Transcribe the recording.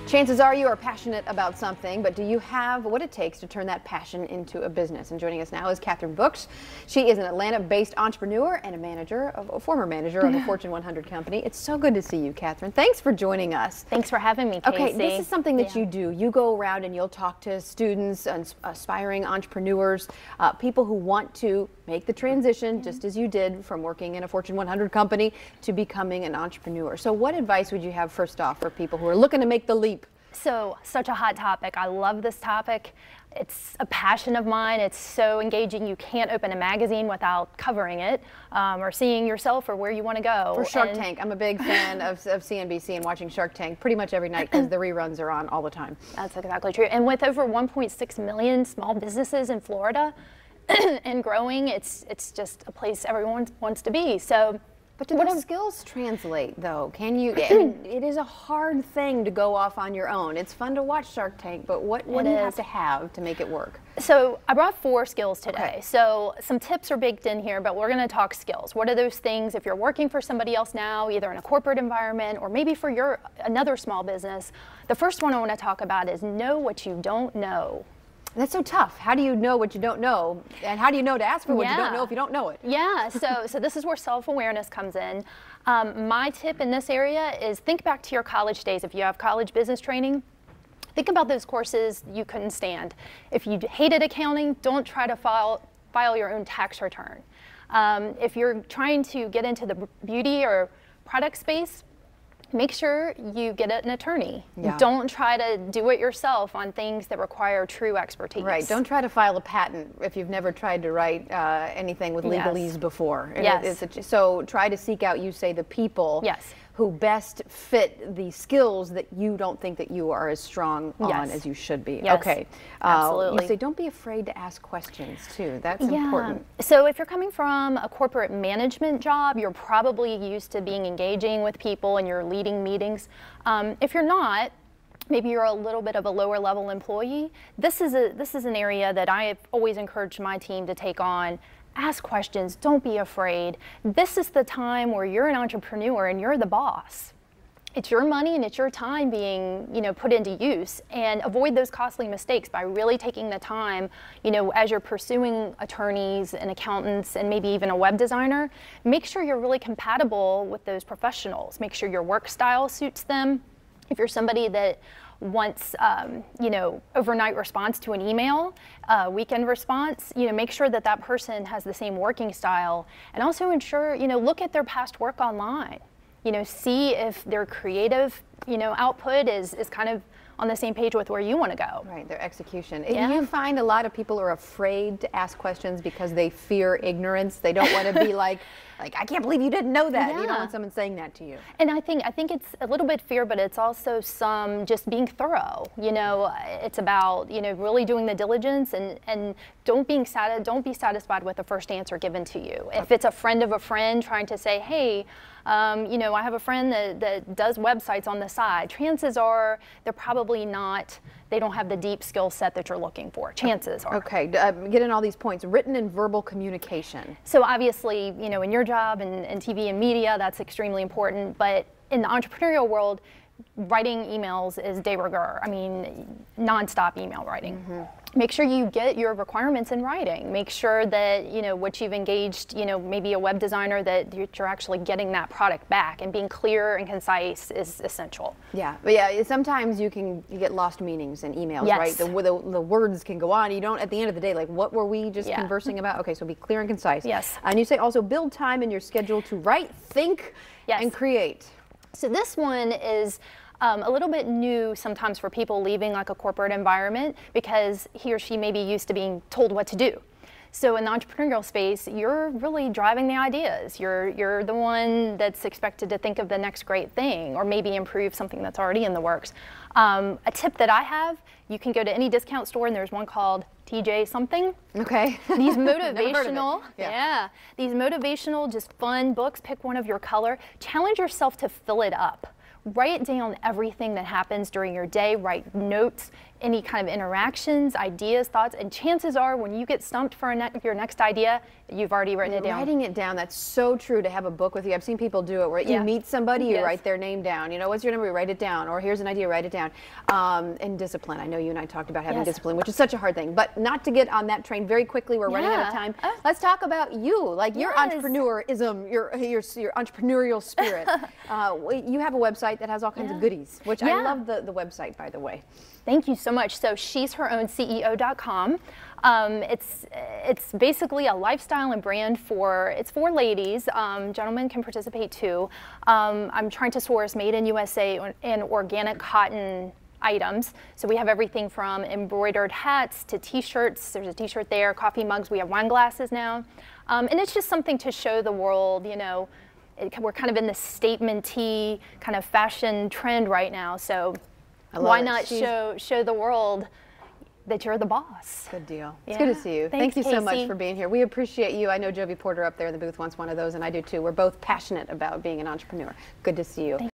Chances are you are passionate about something, but do you have what it takes to turn that passion into a business? And joining us now is Kathryn. She is an Atlanta-based entrepreneur and a former manager of a Fortune 100 company. It's so good to see you, Kathryn. Thanks for joining us. Thanks for having me, Casey. Okay, this is something that you do. You go around and you'll talk to students and aspiring entrepreneurs, people who want to make the transition, just as you did, from working in a Fortune 100 company to becoming an entrepreneur. So what advice would you have first off for people who are looking to make the leap? So, such a hot topic. I love this topic. It's a passion of mine. It's so engaging. You can't open a magazine without covering it or seeing yourself or where you want to go. For Shark Tank, I'm a big fan of CNBC and watching Shark Tank pretty much every night because the reruns are on all the time. That's exactly true. And with over 1.6 million small businesses in Florida and growing, it's just a place everyone wants to be. So. But do those skills translate, though? Can you? I mean, it is a hard thing to go off on your own. It's fun to watch Shark Tank, but what do you have to make it work? So I brought 4 skills today. Okay. So some tips are baked in here, but we're going to talk skills. What are those things if you're working for somebody else now, either in a corporate environment or maybe for another small business? The first one I want to talk about is know what you don't know. That's so tough. How do you know what you don't know? And how do you know to ask for what you don't know if you don't know it? Yeah, so this is where self-awareness comes in. My tip in this area is think back to your college days. If you have college business training, think about those courses you couldn't stand. If you hated accounting, don't try to file your own tax return. If you're trying to get into the beauty or product space, make sure you get an attorney. Yeah. Don't try to do it yourself on things that require true expertise. Right. Don't try to file a patent if you've never tried to write anything with legalese before. Yes. So try to seek out, you say, the people who best fit the skills that you don't think that you are as strong on as you should be. Yes. Okay. Absolutely. You say don't be afraid to ask questions too. That's important. So if you're coming from a corporate management job, you're probably used to being engaging with people and you're leading meetings. If you're not, maybe you're a little bit of a lower level employee, this is an area that I have always encouraged my team to take on. Ask questions, don't be afraid. This is the time where you're an entrepreneur and you're the boss. It's your money and it's your time being, put into use, and avoid those costly mistakes by really taking the time, as you're pursuing attorneys and accountants and maybe even a web designer, make sure you're really compatible with those professionals. Make sure your work style suits them. If you're somebody that wants, overnight response to an email, weekend response, make sure that person has the same working style, and also ensure, look at their past work online, see if their creative, output is kind of on the same page with where you want to go. Right, their execution. Yeah. You find a lot of people are afraid to ask questions because they fear ignorance. They don't want to be like, I can't believe you didn't know that. You don't want someone saying that to you. And I think it's a little bit fear, but it's also some just being thorough. It's about really doing the diligence and don't be satisfied with the first answer given to you. If it's a friend of a friend trying to say, hey, I have a friend that does websites on the side. Chances are they're probably not. They don't have the deep skill set that you're looking for. Chances are. Okay, get in all these points. Written and verbal communication. So obviously, in your job and TV and media, that's extremely important. But in the entrepreneurial world, writing emails is de rigueur. I mean, nonstop email writing. Make sure you get your requirements in writing. Make sure that, what you've engaged, maybe a web designer, that you're actually getting that product back, and being clear and concise is essential. Yeah, but yeah, sometimes you get lost meanings in emails, right? The words can go on. You don't, at the end of the day, like, what were we just conversing about? Okay, so be clear and concise. Yes. And you say also build time in your schedule to write, think, and create. So this one is a little bit new sometimes for people leaving like a corporate environment, because he or she may be used to being told what to do. So in the entrepreneurial space, you're really driving the ideas. You're the one that's expected to think of the next great thing, or maybe improve something that's already in the works. A tip that I have, you can go to any discount store and there's one called TJ something. Okay. These motivational, these motivational, just fun books. Pick one of your color. Challenge yourself to fill it up write down everything that happens during your day, write notes, any kind of interactions, ideas, thoughts, and chances are when you get stumped for your next idea, you've already written it down. Writing it down, that's so true, to have a book with you. I've seen people do it where you meet somebody, you write their name down. You know, what's your number? You write it down. Or here's an idea, write it down. And discipline. I know you and I talked about having discipline, which is such a hard thing. But not to get on that train very quickly, we're running out of time. Let's talk about you, like your entrepreneurism, your entrepreneurial spirit. You have a website that has all kinds of goodies, which I love the website, by the way. Thank you so much. So she'sherownCEO.com. It's basically a lifestyle and brand it's for ladies. Gentlemen can participate too. I'm trying to source made in USA and organic cotton items. So we have everything from embroidered hats to t-shirts. There's a t-shirt there, coffee mugs. We have wine glasses now. And it's just something to show the world, you know, we're kind of in this statement-y kind of fashion trend right now. So why not show the world that you're the boss? Good deal. It's good to see you. Thanks, Thank you so Casey. much for being here. We appreciate you. I know Jovi Porter up there in the booth wants one of those, and I do too. We're both passionate about being an entrepreneur. Good to see you.